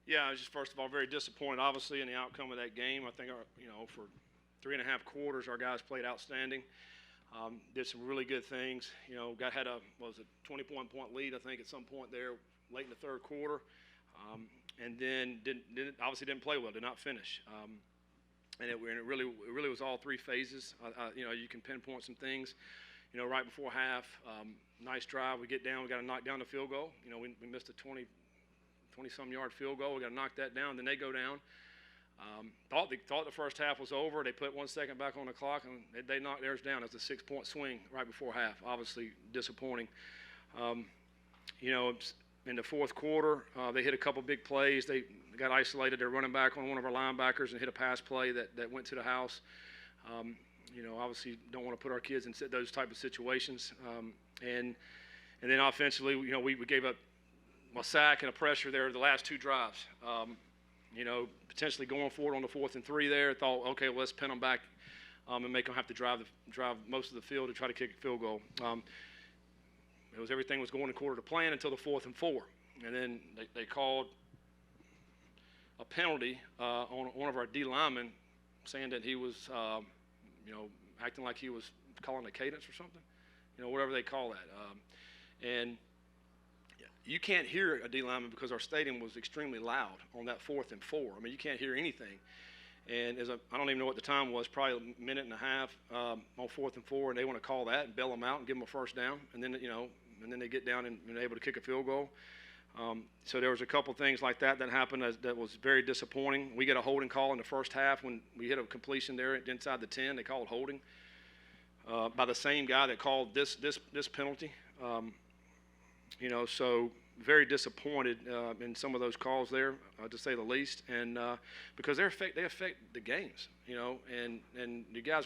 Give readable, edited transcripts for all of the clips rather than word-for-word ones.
Yeah, I was just first of all very disappointed, obviously, in the outcome of that game. I think, for 3.5 quarters, our guys played outstanding. Did some really good things. Had a 21-point lead, I think, at some point there late in the third quarter, and then obviously didn't play well, did not finish. And it really was all three phases. You can pinpoint some things. Right before half, nice drive. We get down. We got to knock down the field goal. We missed a 20-some yard field goal. We got to knock that down. Then they go down. Thought the first half was over. They put 1 second back on the clock, and they knocked theirs down. It was a 6-point swing right before half. Obviously disappointing. In the fourth quarter, they hit a couple big plays. They got isolated. They're running back on one of our linebackers and hit a pass play that went to the house. Obviously don't want to put our kids in those type of situations. And then offensively, we gave up a sack and a pressure there the last two drives. Potentially going forward on the 4th and 3 there. Thought, okay, well, let's pin them back and make them have to drive most of the field to try to kick a field goal. Everything was going according to plan until the 4th and 4. And then they called a penalty on one of our D linemen, saying that he was, acting like he was calling a cadence or something, whatever they call that. And you can't hear a D lineman because our stadium was extremely loud on that 4th and 4. I mean, you can't hear anything. And I don't even know what the time was, probably a minute and a half on 4th and 4, and they want to call that and bail them out and give them a first down, and then and then they get down and able to kick a field goal. So there was a couple things like that happened that was very disappointing. We get a holding call in the first half when we hit a completion there inside the 10. They called holding by the same guy that called this penalty. So very disappointed in some of those calls there, to say the least, and because they affect the games, and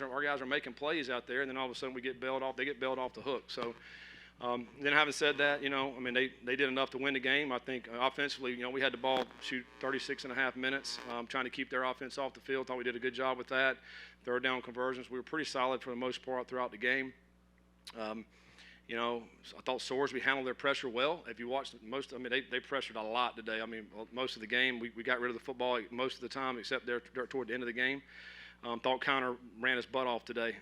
our guys are making plays out there, and then all of a sudden we get bailed off. They get bailed off the hook. So then having said that, they did enough to win the game. I think offensively, we had the ball shoot 36.5 minutes, trying to keep their offense off the field. Thought we did a good job with that. Third down conversions, we were pretty solid for the most part throughout the game. I thought Sorsby handled their pressure well. If you watched they pressured a lot today. Most of the game, we got rid of the football most of the time, except there toward the end of the game. Thought Connor ran his butt off today.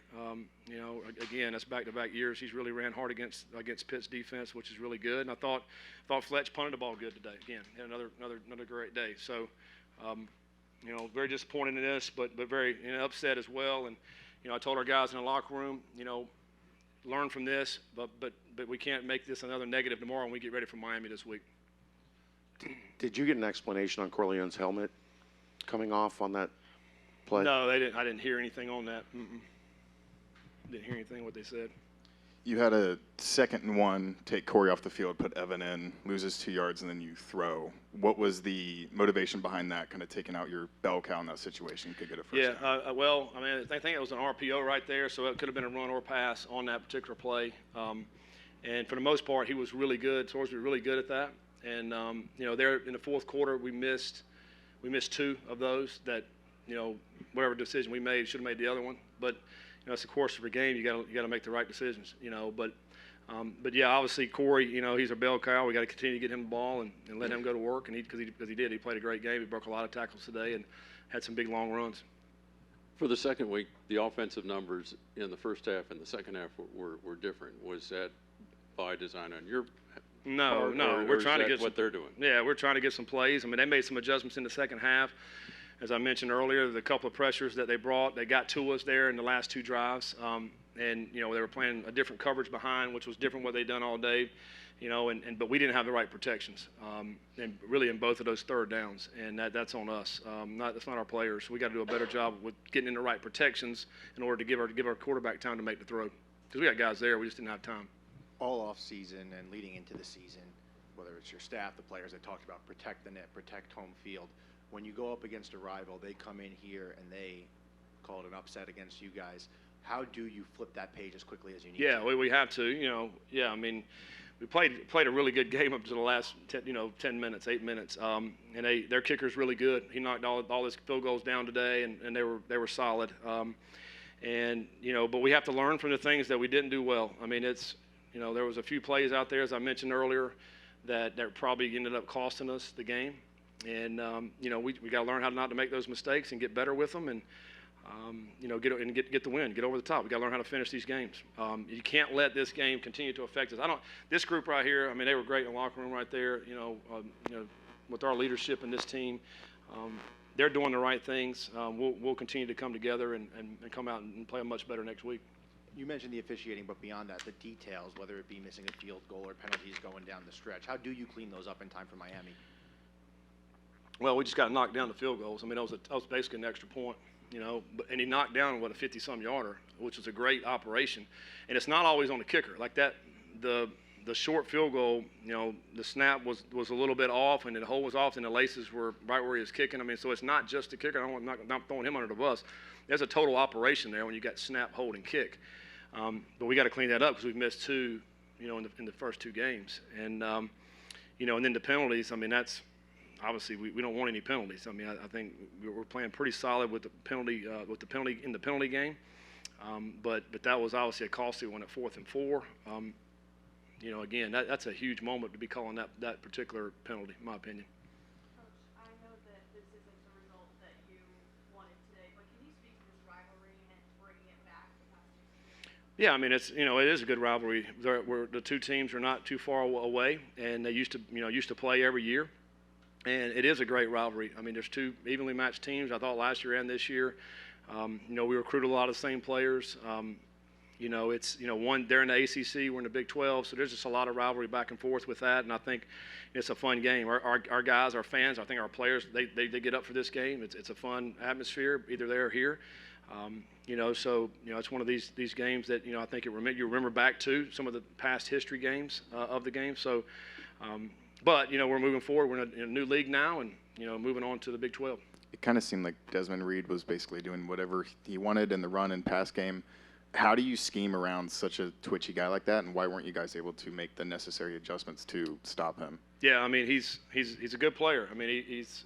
Again, that's back-to-back years. He's really ran hard against Pitt's defense, which is really good. And I thought Fletch punted the ball good today. Again, had another great day. So, very disappointed in this, but very upset as well. And I told our guys in the locker room, learn from this, but we can't make this another negative tomorrow when we get ready for Miami this week. Did you get an explanation on Corleone's helmet coming off on that play? No, they didn't. I didn't hear anything on that. Didn't hear anything what they said. You had a 2nd and 1, take Corey off the field, put Evan in, loses 2 yards, and then you throw. What was the motivation behind that, kind of taking out your bell cow in that situation? You could get a first down. I think it was an RPO right there, so it could have been a run or pass on that particular play. And for the most part, he was really good. Sorsby was really good at that. And, there in the fourth quarter, we missed 2 of those that, whatever decision we made, should have made the other one. But it's the course of a game. You got to make the right decisions. But yeah, obviously Corey. He's a bell cow. We got to continue to get him the ball and let him go to work. And because he did, he played a great game. He broke a lot of tackles today and had some big long runs. For the second week, the offensive numbers in the first half and the second half were different. Was that by design on your part? No. We're trying to get what they're doing. Yeah, we're trying to get some plays. They made some adjustments in the second half. As I mentioned earlier, the couple of pressures that they brought, they got to us there in the last 2 drives. And they were playing a different coverage behind, which was different what they'd done all day. But we didn't have the right protections, and really in both of those third downs, and that's on us. That's not our players. We got to do a better job with getting in the right protections in order to give our quarterback time to make the throw. Because we got guys there, we just didn't have time. All off season and leading into the season, whether it's your staff, the players that talked about protect the net, protect home field. When you go up against a rival, they come in here and they call it an upset against you guys. How do you flip that page as quickly as you need to? Yeah, we have to. We played a really good game up to the last 10 minutes, 8 minutes. And their kicker's really good. He knocked all his field goals down today, and they were solid. But we have to learn from the things that we didn't do well. There was a few plays out there, as I mentioned earlier, that probably ended up costing us the game. And we got to learn how not to make those mistakes and get better with them, and get the win, get over the top. We got to learn how to finish these games. You can't let this game continue to affect us. This group right here, I mean, they were great in the locker room right there. With our leadership in this team, they're doing the right things. We'll continue to come together and come out and play much better next week. You mentioned the officiating, but beyond that, the details, whether it be missing a field goal or penalties going down the stretch, how do you clean those up in time for Miami? Well, we just got to knock down the field goals. I mean, that was basically an extra point, and he knocked down, a 50-some yarder, which was a great operation. And it's not always on the kicker. Like that, the short field goal, the snap was a little bit off, and the hole was off, and the laces were right where he was kicking. I mean, so it's not just the kicker. I'm not throwing him under the bus. There's a total operation there when you got snap, hold, and kick. But we got to clean that up because we've missed two, in the first two games. And, and then the penalties, I mean, that's obviously we don't want any penalties. I mean, I think we're playing pretty solid with the penalty in the penalty game. But that was obviously a costly one at 4th and 4. Again, that's a huge moment to be calling that particular penalty, in my opinion. Coach, I know that this isn't the result that you wanted today, but can you speak to this rivalry and bringing it back the past 2 seasons? Yeah, I mean, it is a good rivalry. The two teams are not too far away, and they used to play every year, and it is a great rivalry. I mean, there's two evenly matched teams. I thought last year and this year, we recruited a lot of the same players. One, they're in the ACC, we're in the Big 12, so there's just a lot of rivalry back and forth with that, and I think it's a fun game. Our guys, our fans, I think our players, they get up for this game. It's a fun atmosphere, either there or here. It's one of these games that, I think you remember back to some of the past history games of the game. So, but we're moving forward. We're in a new league now, and, moving on to the Big 12. It kind of seemed like Desmond Reed was basically doing whatever he wanted in the run and pass game. How do you scheme around such a twitchy guy like that, and why weren't you guys able to make the necessary adjustments to stop him? Yeah, I mean, he's a good player. I mean, he's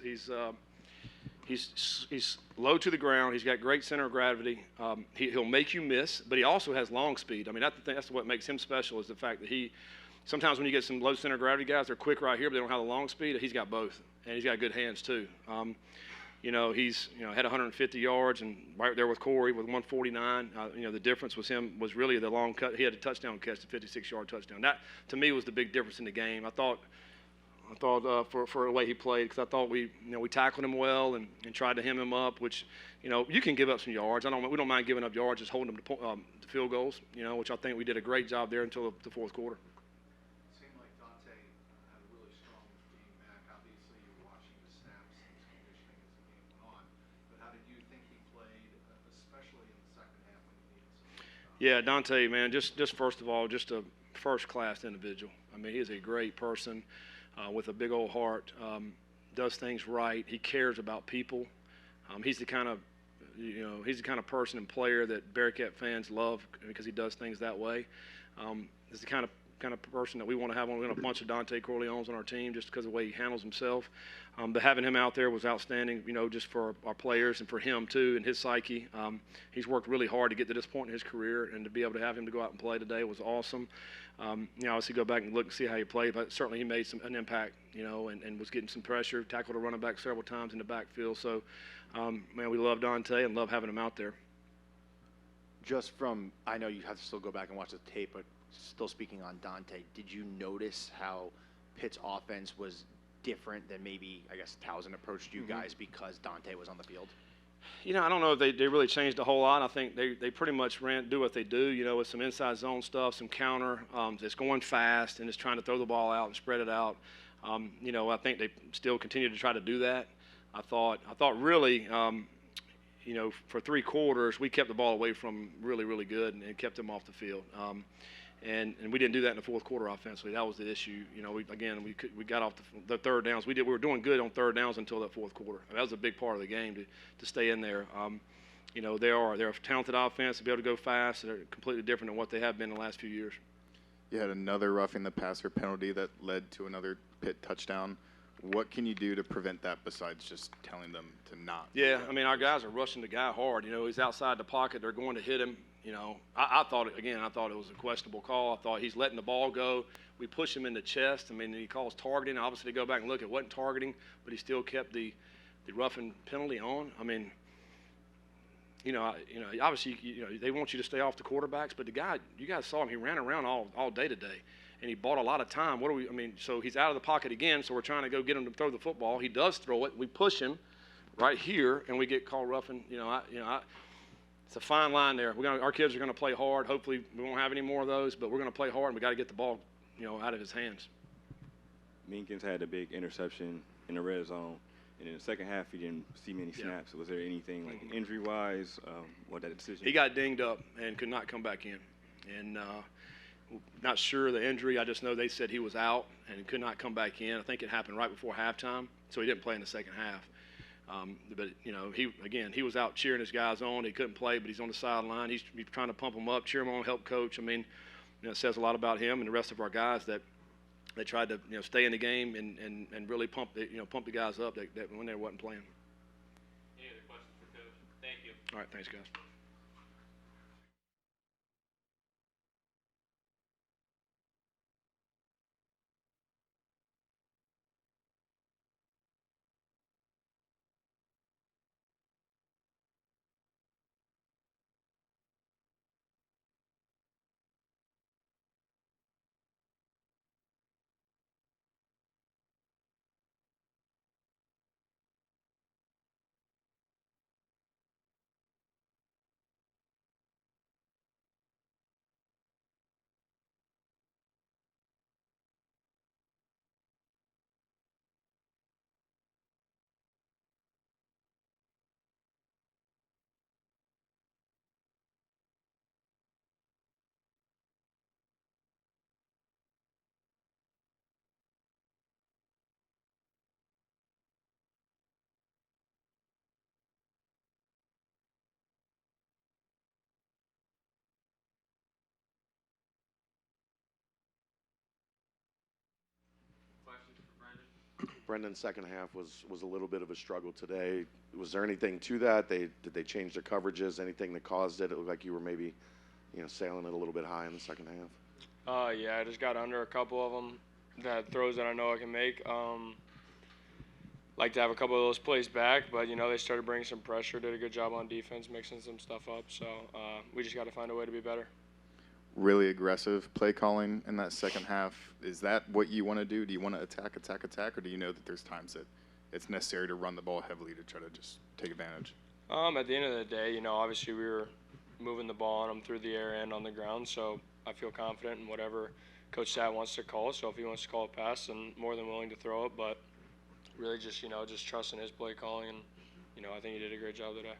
low to the ground. He's got great center of gravity. He'll make you miss, but he also has long speed. I mean, that's what makes him special, is the fact that sometimes when you get some low center of gravity guys, they're quick right here, but they don't have the long speed. He's got both, and he's got good hands too. He's had 150 yards, and right there with Corey with 149. The difference was really the long cut. He had a touchdown catch, a 56-yard touchdown. That to me was the big difference in the game. I thought for the way he played, because I thought we tackled him well and tried to hem him up, which you can give up some yards. We don't mind giving up yards, just holding them to field goals. Which I think we did a great job there until the fourth quarter. Yeah, Dante, man, just first of all, just a first-class individual. I mean, he is a great person with a big old heart, does things right. He cares about people. He's the kind of person and player that Bearcat fans love because he does things that way. He's the kind of person that we want to have on. We want a bunch of Dante Corleones on our team just because of the way he handles himself. But having him out there was outstanding, just for our players and for him too and his psyche. He's worked really hard to get to this point in his career, and to be able to have him to go out and play today was awesome. Obviously go back and look and see how he played, but certainly he made an impact, and was getting some pressure, tackled a running back several times in the backfield. So, man, we love Dante and love having him out there. I know you have to still go back and watch the tape, but still speaking on Dante, did you notice how Pitt's offense was different than maybe, I guess, Towson approached you guys because Dante was on the field? I don't know if they really changed a whole lot. I think they pretty much do what they do, with some inside zone stuff, some counter, just going fast and just trying to throw the ball out and spread it out. I think they still continue to try to do that. I thought really, for 3 quarters, we kept the ball away from really, really good and kept them off the field. And we didn't do that in the fourth quarter offensively. That was the issue. We got off the third downs. We were doing good on third downs until that fourth quarter. That was a big part of the game to stay in there. They're a talented offense to be able to go fast. They're completely different than what they have been in the last few years. You had another roughing the passer penalty that led to another Pitt touchdown. What can you do to prevent that besides just telling them to not? Yeah, I mean, our guys are rushing the guy hard. You know, he's outside the pocket. They're going to hit him. You know, I thought it was a questionable call. I thought he's letting the ball go. We push him in the chest. I mean, he calls targeting. Obviously, go back and look, it wasn't targeting, but he still kept the roughing penalty on. I mean, obviously, they want you to stay off the quarterbacks, but the guy, you guys saw him. He ran around all day today, and he bought a lot of time. So he's out of the pocket again, so we're trying to go get him to throw the football. He does throw it. We push him right here, and we get called roughing. It's a fine line there. Our kids are going to play hard. Hopefully, we won't have any more of those, but we're going to play hard, and we got to get the ball, out of his hands. Minkins had a big interception in the red zone, and in the second half, he didn't see many snaps. Was there anything like injury-wise, what that decision? He got dinged up and could not come back in, and not sure of the injury. I just know they said he was out and could not come back in. I think it happened right before halftime, so he didn't play in the second half. But he was out cheering his guys on. He couldn't play, but he's on the sideline. He's trying to pump them up, cheer them on, help coach. I mean, it says a lot about him and the rest of our guys that they tried to stay in the game and really pump the guys up that when they wasn't playing. Any other questions for Coach? Thank you. All right, thanks, guys. Questions for Brendan? Brendan's second half was a little bit of a struggle today. Was there anything to that? Did they change their coverages? Anything that caused it? It looked like you were maybe, sailing it a little bit high in the second half. Yeah, I just got under a couple of them, that throws that I know I can make. Like to have a couple of those plays back, but they started bringing some pressure, did a good job on defense, mixing some stuff up. So we just got to find a way to be better. Really aggressive play calling in that second half. Is that what you want to do? Do you want to attack, or do you know that there's times that it's necessary to run the ball heavily to try to just take advantage? At the end of the day, obviously we were moving the ball on them through the air and on the ground, so I feel confident in whatever Coach Sat wants to call. So if he wants to call a pass, then more than willing to throw it, but really just trusting his play calling, and I think he did a great job today.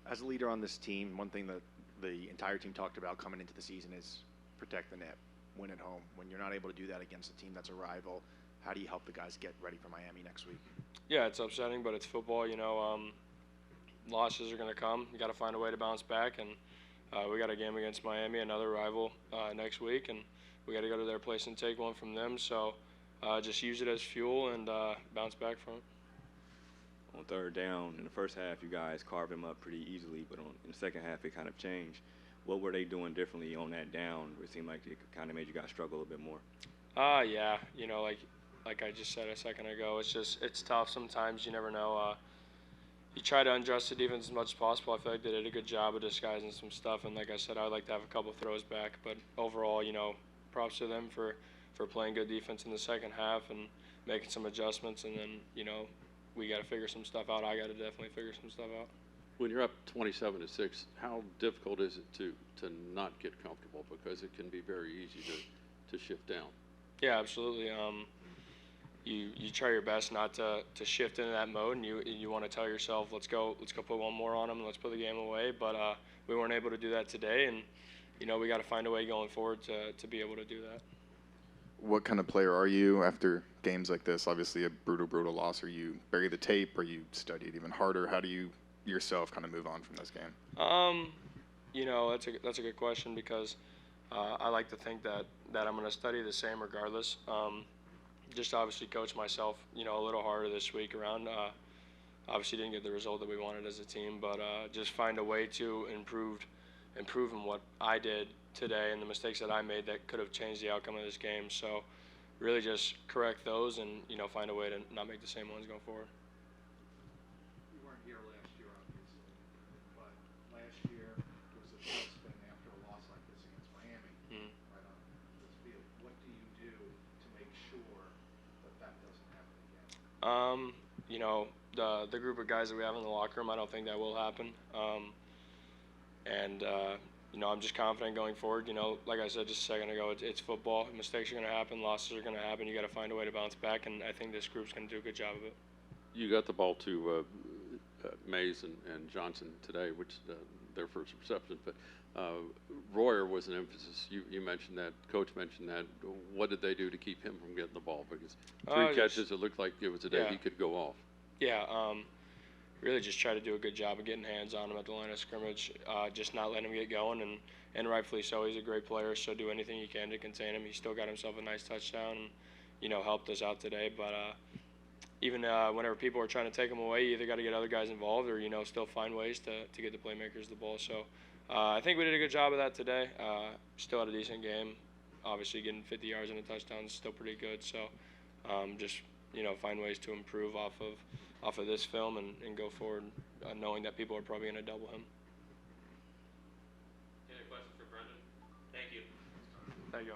As a leader on this team, one thing that the entire team talked about coming into the season is protect the net, win at home. When you're not able to do that against a team that's a rival, how do you help the guys get ready for Miami next week? Yeah, it's upsetting, but it's football. Losses are going to come. You got to find a way to bounce back, and we got a game against Miami, another rival, next week, and we got to go to their place and take one from them. So just use it as fuel and bounce back from it. On third down, in the first half, you guys carved them up pretty easily, but in the second half, it kind of changed. What were they doing differently on that down? It seemed like it kind of made you guys struggle a little bit more. Yeah, like I just said a second ago, it's tough sometimes. You never know. You try to adjust the defense as much as possible. I feel like they did a good job of disguising some stuff, and like I said, I'd like to have a couple throws back. But overall, props to them for playing good defense in the second half and making some adjustments, and then we got to figure some stuff out. I got to definitely figure some stuff out. When you're up 27-6, how difficult is it to not get comfortable? Because it can be very easy to shift down. Yeah, absolutely. You try your best not to shift into that mode, and you want to tell yourself, let's go put one more on them, and let's put the game away. But we weren't able to do that today, and we got to find a way going forward to be able to do that. What kind of player are you after games like this? Obviously a brutal loss. Are you bury the tape, or you study it even harder? How do you yourself kind of move on from this game? That's a good question, because I like to think that I'm going to study the same regardless. just obviously coach myself, a little harder this week around. Obviously didn't get the result that we wanted as a team, but just find a way to improve in what I did today and the mistakes that I made that could have changed the outcome of this game. So really just correct those and, find a way to not make the same ones going forward. You weren't here last year, obviously, but last year was a tailspin after a loss like this against Miami, right on this field. What do you do to make sure that doesn't happen again? The group of guys that we have in the locker room, I don't think that will happen. I'm just confident going forward. Like I said just a second ago, it's football. Mistakes are going to happen. Losses are going to happen. You got to find a way to bounce back, and I think this group's going to do a good job of it. You got the ball to Mays and Johnson today, which their first reception, but Royer was an emphasis. You mentioned that. Coach mentioned that. What did they do to keep him from getting the ball? Because three catches, it looked like it was a day he could go off. Yeah, really just try to do a good job of getting hands on him at the line of scrimmage, just not letting him get going, and rightfully so. He's a great player, so do anything you can to contain him. He still got himself a nice touchdown and, helped us out today. But even whenever people are trying to take him away, you either got to get other guys involved or, still find ways to get the playmakers the ball. So I think we did a good job of that today. Still had a decent game. Obviously getting 50 yards and a touchdown is still pretty good. So just, find ways to improve off of this film and go forward knowing that people are probably going to double him. Any questions for Brendan? Thank you. Thank you.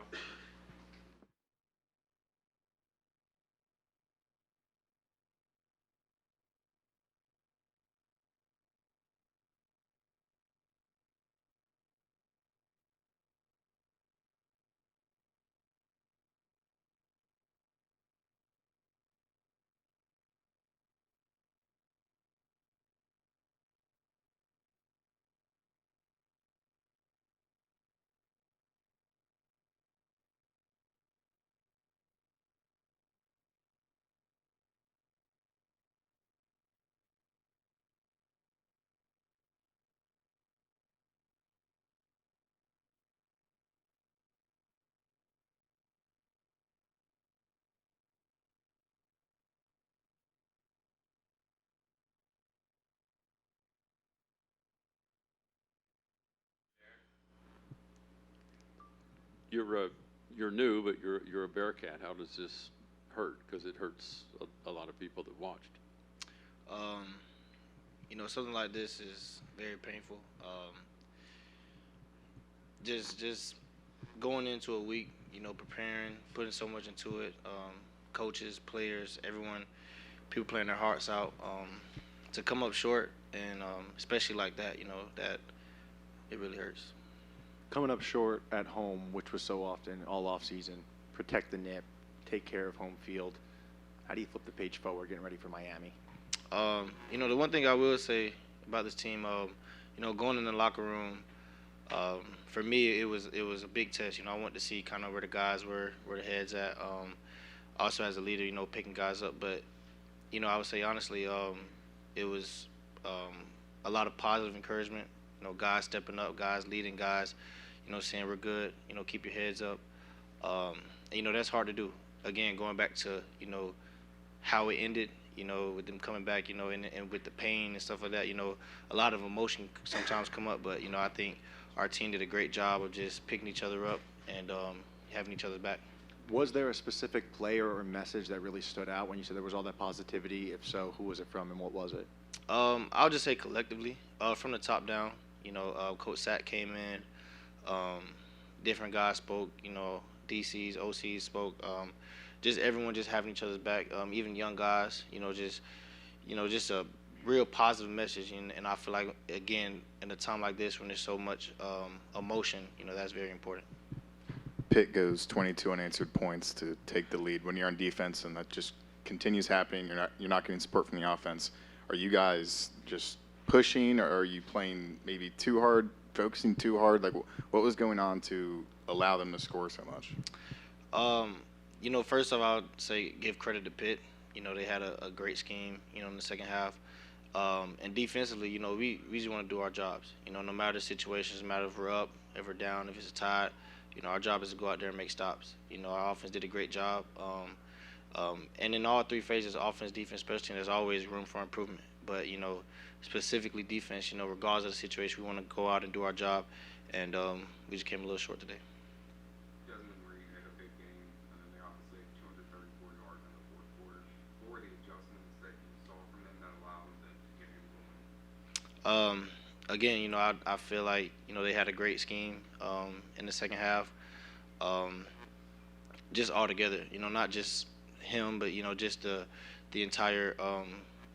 You're new, but you're a Bearcat. How does this hurt? Because it hurts a lot of people that watched. Something like this is very painful. Just going into a week, preparing, putting so much into it. Coaches, players, everyone, people playing their hearts out. To come up short, and especially like that, that it really hurts. Coming up short at home, which was so often all off season, protect the nip, take care of home field. How do you flip the page forward, getting ready for Miami? The one thing I will say about this team, going in the locker room, for me it was a big test. I wanted to see kind of where the guys were, where the heads at. Also as a leader, picking guys up. But I would say honestly, it was a lot of positive encouragement. Guys stepping up, guys leading, guys, saying we're good. Keep your heads up. That's hard to do. Again, going back to how it ended. With them coming back, and with the pain and stuff like that, a lot of emotion sometimes come up. But, I think our team did a great job of just picking each other up and having each other's back. Was there a specific player or message that really stood out when you said there was all that positivity? If so, who was it from and what was it? I'll just say collectively, from the top down. Coach Sat came in, different guys spoke, DCs, OCs spoke. Just everyone just having each other's back, even young guys, just a real positive message. And I feel like, again, in a time like this when there's so much emotion, that's very important. Pitt goes 22 unanswered points to take the lead when you're on defense, and that just continues happening. You're not getting support from the offense. Are you guys just pushing, or are you playing maybe too hard, focusing too hard? Like, what was going on to allow them to score so much? First off, I would say give credit to Pitt. They had a great scheme, in the second half. And defensively, we just want to do our jobs. No matter the situations, no matter if we're up, if we're down, if it's tied, our job is to go out there and make stops. Our offense did a great job. And in all three phases, offense, defense, special teams, there's always room for improvement. But, specifically defense, regardless of the situation, we want to go out and do our job. And we just came a little short today. Desmond Reed had a big game, and they obviously had 234 yards in the fourth quarter. What were the adjustments that you saw from them that allowed them to get him going? Again, I feel like, they had a great scheme in the second half. Just all together, not just him, but, just the entire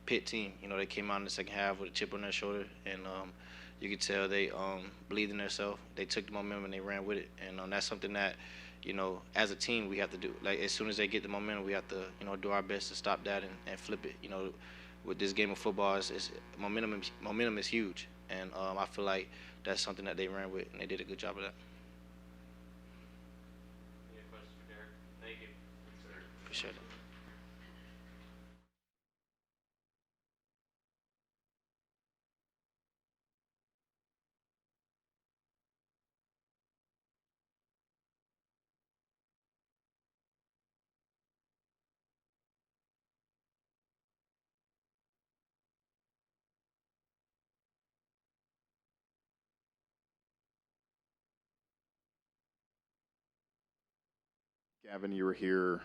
Pitt team. They came out in the second half with a chip on their shoulder, and you could tell they believed in themselves. They took the momentum and they ran with it, and that's something that, as a team we have to do. Like, as soon as they get the momentum, we have to, do our best to stop that and flip it. With this game of football, it's momentum is huge, and I feel like that's something that they ran with, and they did a good job of that. Any questions for Derek? Thank you. Appreciate it. Gavin, you were here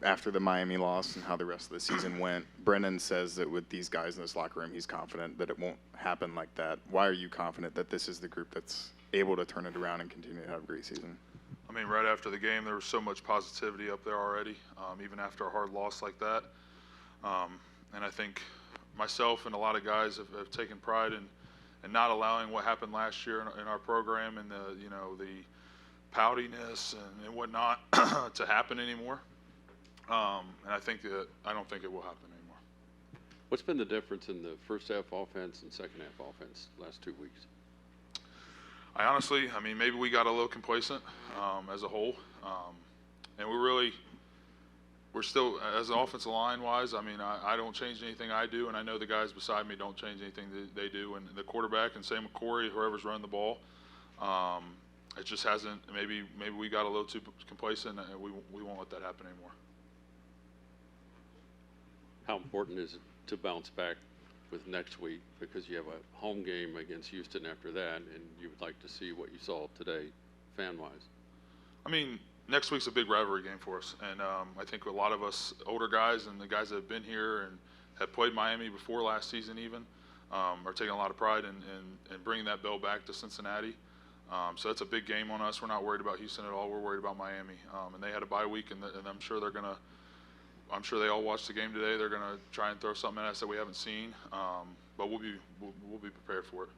after the Miami loss and how the rest of the season went. Brennan says that with these guys in this locker room, he's confident that it won't happen like that. Why are you confident that this is the group that's able to turn it around and continue to have a great season? I mean, right after the game, there was so much positivity up there already, even after a hard loss like that. And I think myself and a lot of guys have taken pride in not allowing what happened last year in our program and the poutiness and whatnot to happen anymore. And I don't think it will happen anymore. What's been the difference in the first half offense and second half offense last 2 weeks? I mean, maybe we got a little complacent as a whole. And we're still, as an offensive line wise, I mean, I don't change anything I do, and I know the guys beside me don't change anything they do. And the quarterback, and same with Corey, whoever's running the ball, it just hasn't, maybe we got a little too complacent, and we won't let that happen anymore. How important is it to bounce back with next week, because you have a home game against Houston after that, and you would like to see what you saw today, fan-wise? I mean, next week's a big rivalry game for us, and I think a lot of us older guys and the guys that have been here and have played Miami before last season even are taking a lot of pride in bringing that bell back to Cincinnati. So that's a big game on us. We're not worried about Houston at all. We're worried about Miami, and they had a bye week, and I'm sure I'm sure they all watched the game today. They're gonna try and throw something at us that we haven't seen, but we'll be prepared for it.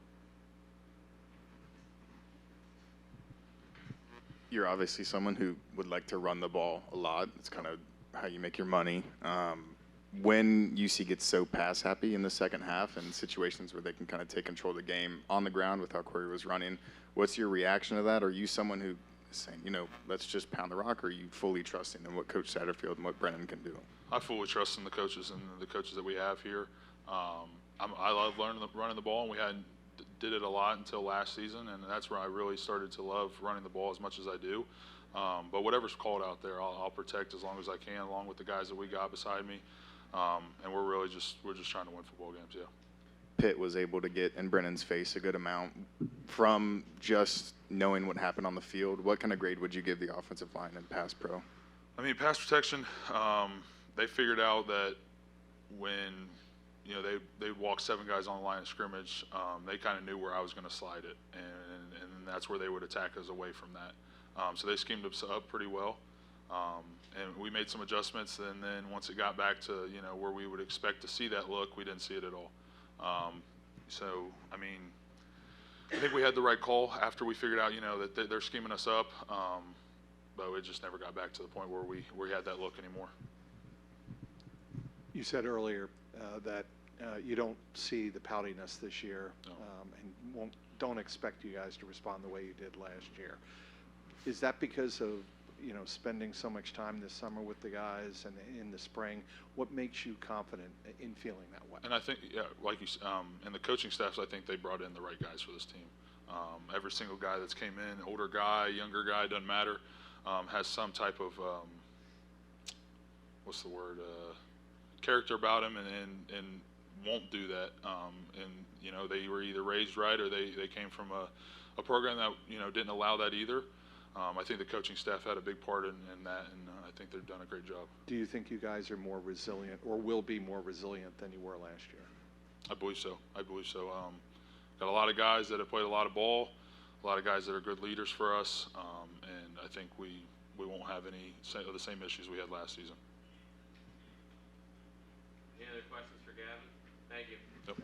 You're obviously someone who would like to run the ball a lot. It's kind of how you make your money. When UC gets so pass happy in the second half and situations where they can kind of take control of the game on the ground with how Corey was running, what's your reaction to that? Are you someone who is saying, let's just pound the rock, or are you fully trusting in what Coach Satterfield and what Brennan can do? I fully trust in the coaches and the coaches that we have here. I love running the ball, and we did it a lot until last season, and that's where I really started to love running the ball as much as I do. But whatever's called out there, I'll protect as long as I can, along with the guys that we got beside me. And we're just trying to win football games, yeah. Pitt was able to get in Brennan's face a good amount from just knowing what happened on the field. What kind of grade would you give the offensive line in pass pro? I mean, pass protection, they figured out that when they'd walk 7 guys on the line of scrimmage, they kind of knew where I was going to slide it, and that's where they would attack us away from that. So they schemed us up pretty well, and we made some adjustments, and then once it got back to where we would expect to see that look, we didn't see it at all. So I mean, I think we had the right call after we figured out that they're scheming us up, but it just never got back to the point where we had that look anymore. You said earlier that you don't see the poutiness this year, No. and don't expect you guys to respond the way you did last year. Is that because of spending so much time this summer with the guys and in the spring? What makes you confident in feeling that way? And I think, like you, and the coaching staffs, I think they brought in the right guys for this team. Every single guy that's came in, older guy, younger guy, doesn't matter, has some type of what's the word, character about him, and won't do that. And you know, they were either raised right or they came from a program that, you know, didn't allow that either. I think the coaching staff had a big part in that, and I think they've done a great job. Do you think you guys are more resilient or will be more resilient than you were last year? I believe so. I believe so. Got a lot of guys that have played a lot of ball, a lot of guys that are good leaders for us, and I think we won't have any of the same issues we had last season. Any other questions for Gavin? Thank you. Yep.